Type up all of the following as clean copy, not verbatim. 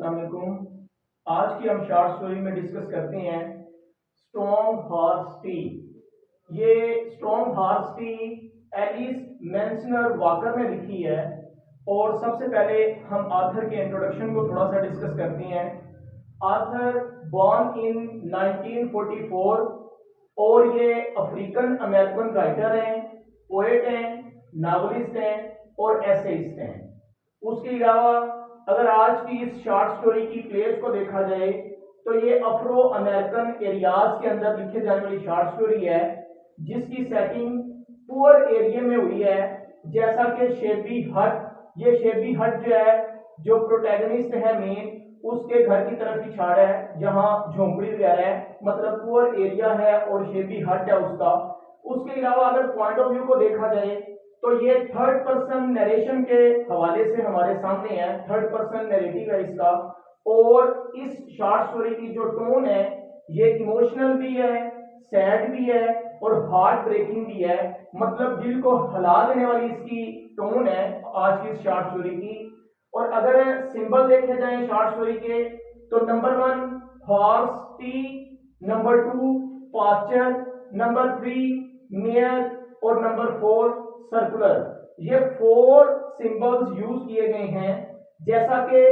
अस्सलाम वालेकुम। आज की हम शॉर्ट स्टोरी में डिस्कस करते हैं स्टॉर्म हॉर्स टी। ये स्टॉर्म हॉर्स टी एलिस मेंशनर वॉकर ने लिखी है। और सबसे पहले हम आथर के इंट्रोडक्शन को थोड़ा सा डिस्कस करते हैं। आथर बॉर्न इन 1944 और ये अफ्रीकन अमेरिकन राइटर हैं, पोएट हैं, नावलिस्ट हैं और एसेइस्ट हैं। उसके अलावा अगर आज की इस शॉर्ट स्टोरी की प्लेस को देखा जाए तो ये अफ्रो अमेरिकन एरियाज के अंदर लिखे जाने वाली शॉर्ट स्टोरी है, जिसकी सेटिंग पुअर एरिया में हुई है। जैसा कि शेबी हट, ये शेबी हट जो है, जो प्रोटैगनिस्ट है मेन, उसके घर की तरफ इशारा है, जहां झोंपड़ी वगैरह है, मतलब पुअर एरिया है और शेबी हट है उसका। उसके अलावा अगर पॉइंट ऑफ व्यू को देखा जाए तो ये थर्ड पर्सन नरेशन के हवाले से हमारे सामने है, थर्ड पर्सन नैरेटिव है इसका। और इस शॉर्ट स्टोरी की जो टोन है ये इमोशनल भी है, सैड भी है और हार्ट ब्रेकिंग भी है, मतलब दिल को हिला देने वाली इसकी टोन है आज की शॉर्ट स्टोरी की। और अगर सिंबल देखे जाए शॉर्ट स्टोरी के तो नंबर 1 हॉर्स टी, नंबर 2 पास्चर, नंबर 3 मेयर और नंबर 4 सर्कुलर। ये 4 सिंबल्स यूज किए गए हैं। जैसा कि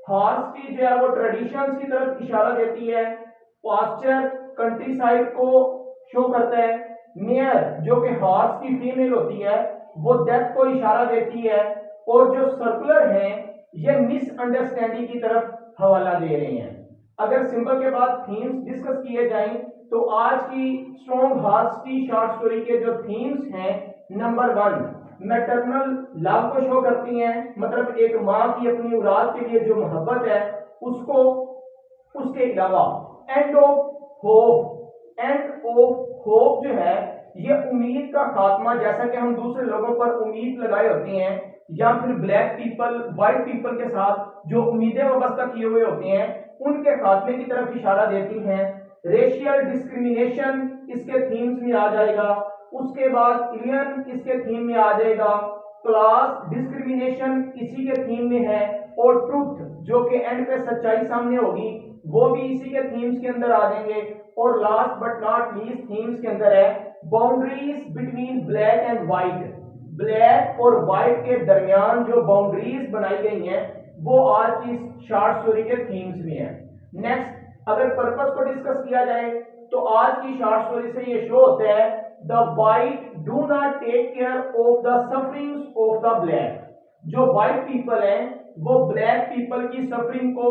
हॉर्स टी जो है वो ट्रेडिशंस की तरफ इशारा देती है, पास्चर कंट्री साइड को शो करता है, मेयर जो कि हॉर्स की फीमेल होती है वो डेथ को इशारा देती है, और जो सर्कुलर है ये मिसअंडरस्टैंडिंग की तरफ हवाला दे रहे हैं। अगर सिंबल के बाद थीम्स डिस्कस किए जाएं तो आज की strong horse T short story के जो थीम्स हैं, नंबर 1 मैटरनल लव को शो करती हैं, मतलब एक माँ की अपनी औलाद के लिए जो मोहब्बत है उसको। उसके अलावा एंड ऑफ होप जो है ये उम्मीद का खात्मा, जैसा कि हम दूसरे लोगों पर उम्मीद लगाए होते हैं, या फिर ब्लैक पीपल व्हाइट पीपल के साथ जो उम्मीदें वाबस्ता किए हुए होते हैं उनके खात्मे की तरफ इशारा देती हैं। रेशियल डिस्क्रिमिनेशन इसके थीम्स में आ जाएगा। उसके बाद एलियन इसके थीम में आ जाएगा। क्लास डिस्क्रिमिनेशन इसी के थीम में है, और ट्रुथ जो कि एंड पे सच्चाई सामने होगी वो भी इसी के थीम्स के अंदर आ जाएंगे। और last but not least themes के अंदर है boundaries between black and white. Black और व्हाइट के दरमियान जो बाउंड्रीज बनाई गई हैं वो आज की शॉर्ट स्टोरी के थीम्स में है। नेक्स्ट अगर पर्पस को डिस्कस किया जाए तो आज की शॉर्ट स्टोरी से ये शो होता है the white do not take care of the sufferings of the black. जो व्हाइट पीपल हैं वो ब्लैक पीपल की सफरिंग को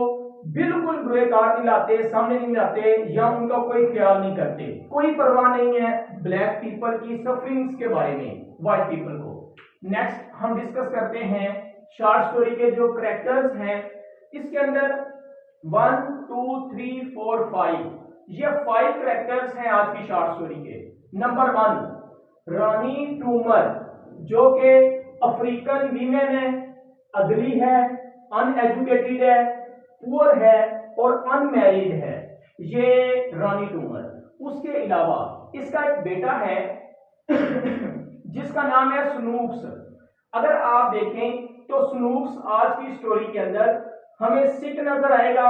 बिल्कुल बुरे कार नहीं लाते, सामने नहीं लाते, या उनका कोई ख्याल नहीं करते, कोई परवाह नहीं है ब्लैक पीपल की सफरिंग्स के बारे में व्हाइट पीपल को। नेक्स्ट हम डिस्कस करते हैं शॉर्ट स्टोरी के जो कैरेक्टर्स हैं। इसके अंदर 1 2 3 4 5 ये 5 कैरेक्टर्स हैं आज की शॉर्ट स्टोरी के। नंबर 1 रानी टूमर, जो कि अफ्रीकन वीमेन है, अगली है, अनएजुकेटेड है, पुअर है और अनमैरिड है, ये रानी टूमर। उसके अलावा इसका एक बेटा है जिसका नाम है स्नूक्स। अगर आप देखें तो स्नूक्स आज की स्टोरी के अंदर हमें सिक नजर आएगा।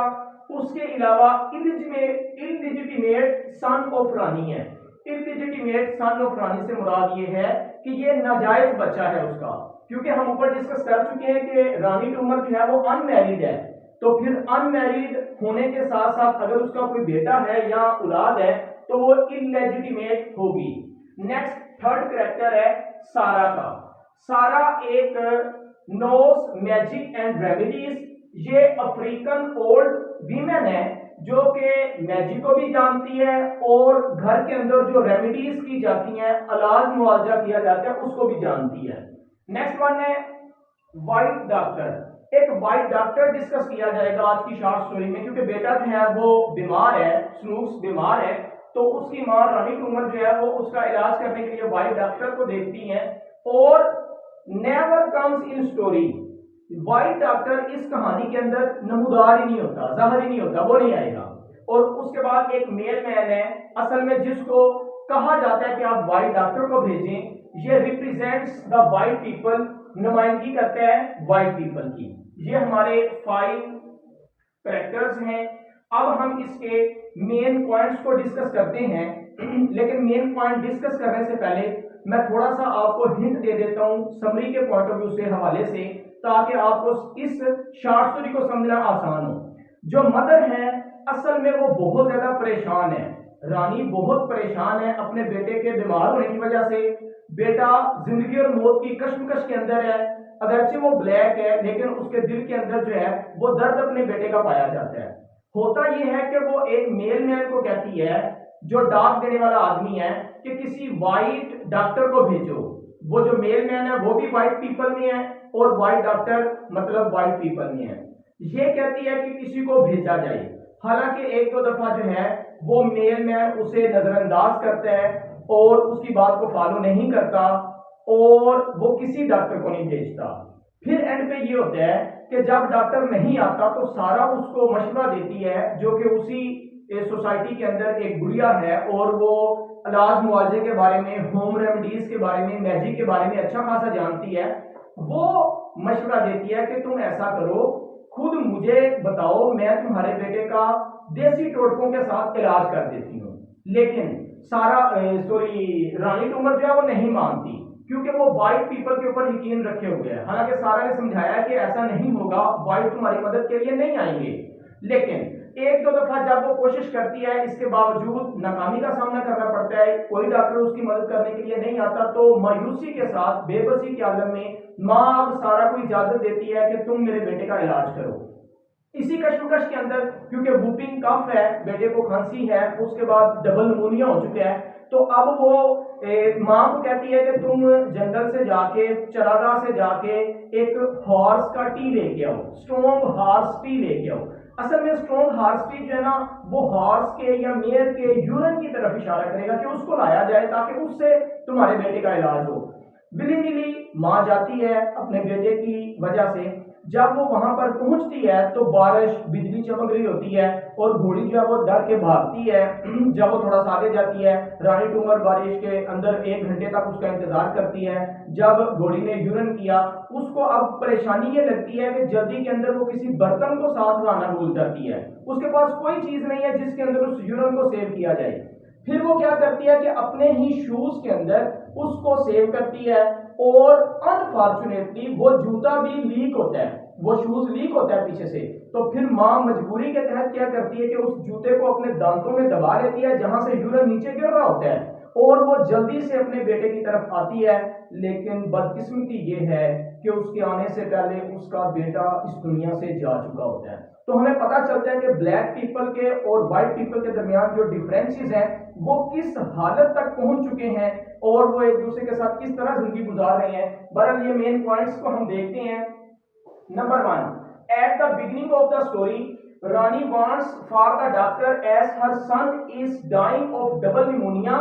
उसके अलावा इलिजिटिमेट सन ऑफ रानी है। इलिजिटिमेट सन ऑफ रानी से मुराद ये है कि ये नाजायज बच्चा है उसका, क्योंकि हम ऊपर डिस्कस कर चुके हैं कि रानी टूमर जो है वो अनमैरिड है, तो फिर अनमैरिड होने के साथ साथ अगर उसका कोई बेटा है या औलाद है तो वो इलेजिटिमेट होगी। नेक्स्ट थर्ड कैरेक्टर है सारा का। सारा एक नोस मैजिक एंड रेमेडीज, ये अफ्रीकन ओल्ड वीमेन है जो कि मैजिक को भी जानती है और घर के अंदर जो रेमेडीज की जाती हैं, इलाज मुआवजा किया जाता है, उसको भी जानती है। नेक्स्ट वन है व्हाइट डॉक्टर। एक व्हाइट डॉक्टर डिस्कस किया जाएगा आज की शॉर्ट स्टोरी में, क्योंकि बेटा जो है वो बीमार है, स्नूक्स बीमार है, तो उसकी माँ रानी टूमर जो है वो उसका इलाज करने के लिए व्हाइट डॉक्टर को देखती है। और never comes in story, white doctor इस कहानी के अंदर नमूदार ही नहीं होता, जाहिर ही नहीं होता, वो नहीं आएगा। और उसके बाद एक मेल मैन है असल में जिसको कहा जाता है कि आप व्हाइट डॉक्टर को भेजें, ये रिप्रेजेंट्स द व्हाइट पीपल, नुमाइंदगी करते हैं व्हाइट पीपल की। ये हमारे 5 करेक्टर्स हैं। अब हम इसके मेन पॉइंट्स को डिस्कस करते हैं लेकिन मेन पॉइंट डिस्कस करने से पहले मैं थोड़ा सा आपको हिंट दे देता हूं समरी के पॉइंट ऑफ व्यू से हवाले से, ताकि आपको इस शॉर्ट स्टोरी को समझना आसान हो। जो मदर है असल में वो बहुत ज्यादा परेशान है, रानी बहुत परेशान है अपने बेटे के बीमार होने की वजह से। बेटा जिंदगी और मौत की कश्मकश के अंदर है, अगरचे वो ब्लैक है लेकिन उसके दिल के अंदर जो है वो दर्द अपने बेटे का पाया जाता है। होता यह है कि वो एक मेल मैन को कहती है, जो डाक देने वाला आदमी है, कि किसी वाइट डॉक्टर को भेजो। वो जो मेल मैन है वो भी वाइट पीपल में है और वाइट डॉक्टर मतलब वाइट पीपल में है। ये कहती है कि किसी को भेजा जाए। हालांकि एक दो दफा जो है वो मेल मैन उसे नजरअंदाज करता है और उसकी बात को फॉलो नहीं करता और वो किसी डॉक्टर को नहीं भेजता। फिर एंड पे ये होता है कि जब डॉक्टर नहीं आता तो सारा उसको मशवरा देती है, जो कि उसी सोसाइटी के अंदर एक गुड़िया है और वो इलाज मुआवजे के बारे में, होम रेमेडीज के बारे में, मैजिक के बारे में अच्छा खासा जानती है। वो मशवरा देती है कि तुम ऐसा करो, खुद मुझे बताओ, मैं तुम्हारे बेटे का देसी टोटकों के साथ इलाज कर देती हूँ। लेकिन रानी टूमर जो है वो नहीं मानती, क्योंकि वो वाइट पीपल के ऊपर यकीन रखे हुए हैं। हालांकि सारा ने समझाया कि ऐसा नहीं होगा, वाइट तुम्हारी मदद के लिए नहीं आएंगे। लेकिन एक दो दफा जब वो कोशिश करती है, इसके बावजूद नाकामी का सामना करना पड़ता है, कोई डॉक्टर उसकी मदद करने के लिए नहीं आता, तो मायूसी के साथ बेबसी के आलम में माँ अब सारा को इजाजत देती है कि तुम मेरे बेटे का इलाज करो। इसी कश्मकश के अंदर, क्योंकि वूपिंग कफ है, बेटे को खांसी है, उसके बाद डबल निमोनिया हो चुका है, तो अब वो माँ को कहती है कि तुम जंगल से जाके, चरागाह से जाके एक हॉर्स का टी लेके आओ, स्ट्रॉन्ग हॉर्स टी लेके आओ। असल में स्ट्रॉन्ग हॉर्स टी जो है ना, वो हॉर्स के या मेयर के यूरिन की तरफ इशारा करेगा कि उसको लाया जाए ताकि उससे तुम्हारे बेटे का इलाज हो। विलिंगली माँ जाती है अपने बेटे की वजह से। जब वो वहां पर पहुंचती है तो बारिश, बिजली चमक रही होती है और घोड़ी जो है वो डर के भागती है। जब वो थोड़ा सा आगे जाती है, रानी टूमर बारिश के अंदर 1 घंटे तक उसका इंतजार करती है। जब घोड़ी ने यूरिन किया, उसको अब परेशानी ये लगती है कि जल्दी के अंदर वो किसी बर्तन को साथ लाना भूल जाती है। उसके पास कोई चीज नहीं है जिसके अंदर उस यूरिन को सेव किया जाए। फिर वो क्या करती है कि अपने ही शूज के अंदर उसको सेव करती है और अनफॉर्चुनेटली वो जूता भी लीक होता है, वो शूज लीक होता है पीछे से। तो फिर माँ मजबूरी के तहत क्या करती है कि उस जूते को अपने दांतों में दबा लेती है जहां से यूरिन नीचे गिर रहा होता है, और वो जल्दी से अपने बेटे की तरफ आती है। लेकिन बदकिस्मती ये है कि उसके आने से पहले उसका बेटा इस दुनिया से जा चुका होता है। तो हमें पता चलता है कि ब्लैक पीपल के और व्हाइट पीपल के दरमियान जो डिफरेंसेस हैं वो किस हालत तक पहुंच चुके हैं और वो एक दूसरे के साथ किस तरह जिंदगी गुजार रहे हैं। बहरहाल ये मेन पॉइंट्स को हम देखते हैं। Number 1, at the beginning of the story, Rani wants for the doctor as her son is dying of double pneumonia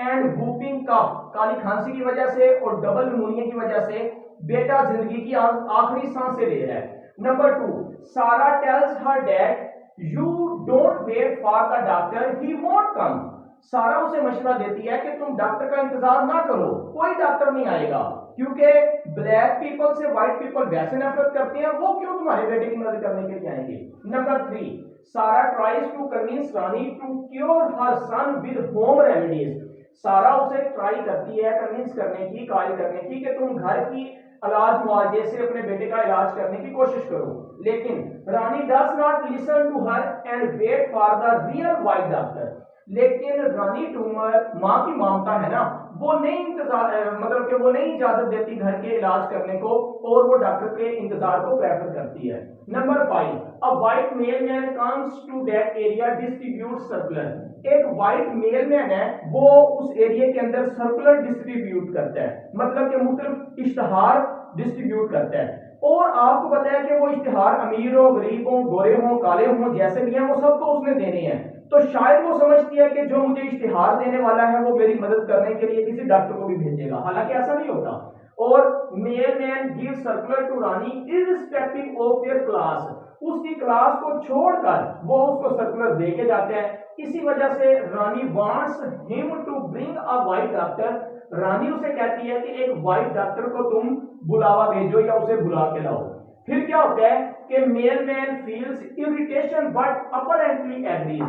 and whooping cough, काली खांसी की वजह से और डबल निमोनिया की वजह से बेटा जिंदगी की आखिरी सांसें ले रहा है। Number 2, Sara tells her dad you don't wait for the doctor, he won't come. Sara उसे मशवरा देती है कि तुम डॉक्टर का इंतजार ना करो, कोई डॉक्टर नहीं आएगा, क्योंकि ब्लैक पीपल से व्हाइट पीपल वैसे नफरत करते हैं, वो क्यों तुम्हारे बेटे की मदद करने के लिए आएंगे। Number 3, Sara tries to convince Rani to cure her son with home remedies. Sara उसे ट्राई करती है कन्विंस करने की, कार्य करने की कि तुम घर की इलाज मुआवजे से अपने बेटे का इलाज करने की कोशिश करो। लेकिन Rannie does not listen to her and wait for the real white doctor. लेकिन रानी टूमर, माँ की ममता है ना, वो नहीं मतलब कि वो नहीं इजाजत देती घर के इलाज करने को और वो डॉक्टर के इंतजार को प्रेफर करती है। Number 5, a white mailman comes to that area distribute circular. एक व्हाइट मेल मैन है, वो उस एरिया के अंदर सर्कुलर डिस्ट्रीब्यूट करता है, मतलब कि मुख्तलिफ इश्तिहार डिस्ट्रीब्यूट करता है। और आपको पता है कि वो इश्तिहार अमीर हो, गरीब हो, गोरे हो, काले हो, जैसे भी हैं, वो सबको उसने देने हैं। तो शायद वो समझती है कि जो मुझे इश्तिहार देने वाला है वो मेरी मदद करने के लिए किसी डॉक्टर को भी भेजेगा, हालांकि ऐसा नहीं होता। और mailman give circular to Rani irrespective of their class. उसकी क्लास को छोड़कर वो उसको सर्कुलर दे के जाते हैं। इसी वजह से Rannie wants him to bring a white doctor. Rannie उसे कहती है कि एक व्हाइट डॉक्टर को तुम बुलावा भेजो या उसे बुला के लाओ। फिर क्या होता है, कि mailman feels irritation but apparently agrees.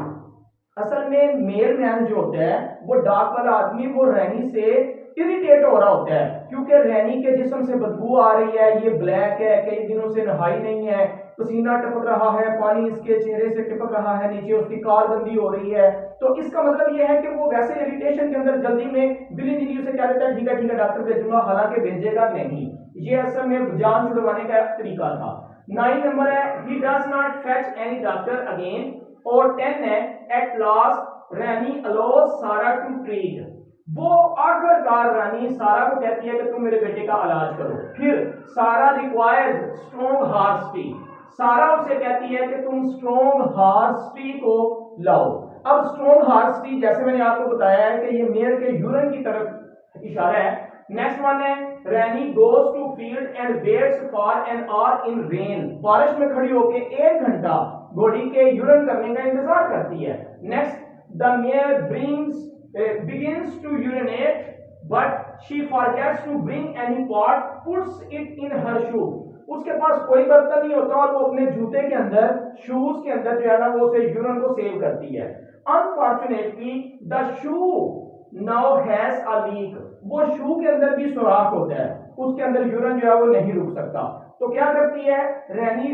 असल में मेल मैन जो होता है वो डाक वाला आदमी वो रैनी से इरिटेट हो रहा होता है क्योंकि रैनी के जिस्म से बदबू आ रही है, ये ब्लैक है, कई दिनों से नहाई नहीं है, पसीना टपक रहा है, पानी इसके चेहरे से टपक रहा है, नीचे उसकी कारबंदी हो रही है। तो इसका मतलब ये है कि वो वैसे इरिटेशन के अंदर जल्दी में बिली नीली से क्या देता है, ठीक है डॉक्टर भेजूंगा, हालांकि भेजेगा नहीं। ये असल में जान छुड़वाने का तरीका था। 9 नंबर है he does not fetch any doctor again. और 10 है एट लास्ट रैनी अलोज सारा टू ट्रीट। वो आखिरकार रानी सारा को कहती है कि तुम मेरे बेटे का इलाज करो। फिर सारा रिक्वायर्स स्ट्रॉन्ग हॉर्स टी। सारा उसे कहती है कि तुम स्ट्रॉन्ग हॉर्स टी को लाओ। अब स्ट्रॉन्ग हॉर्स टी जैसे मैंने आपको बताया है कि ये मेयर के यूरिन की तरफ इशारा है। नेक्स्ट वन है Rannie goes to field and waits for an hour in rain. बारिश में खड़ी होकर 1 घंटा घोड़ी के यूरिन करने का इंतजार करती है। Next the mayor begins to urinate but she forgets to bring any pot, puts it in her shoe। उसके पास कोई बर्तन नहीं होता और वो अपने जूते के अंदर, शूज के अंदर जो है ना वो उसे यूरिन को सेव करती है। Unfortunately the shoe now has a leak. वो शू के अंदर भी सुराख होता है, उसके अंदर यूरिन जो है वो नहीं रुक सकता। तो क्या करती है रैनी,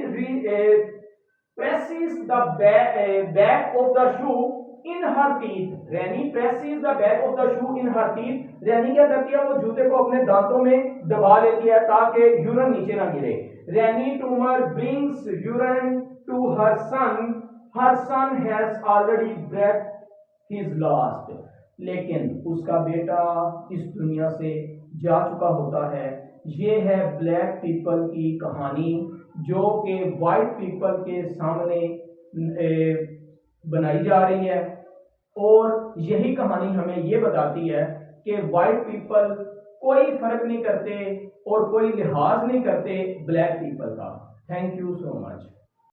presses the back of the shoe in her teeth। Rainy presses the back of the shoe in her teeth। रैनी क्या करती है वो जूते को अपने दांतों में दबा लेती है ताकि यूरिन नीचे ना गिरे। रैनी tumour brings urine to her son। her son has already breathed his last। लेकिन उसका बेटा इस दुनिया से जा चुका होता है। ये है ब्लैक पीपल की कहानी जो कि वाइट पीपल के सामने बनाई जा रही है। और यही कहानी हमें ये बताती है कि वाइट पीपल कोई फर्क नहीं करते और कोई लिहाज नहीं करते ब्लैक पीपल का। Thank you so much.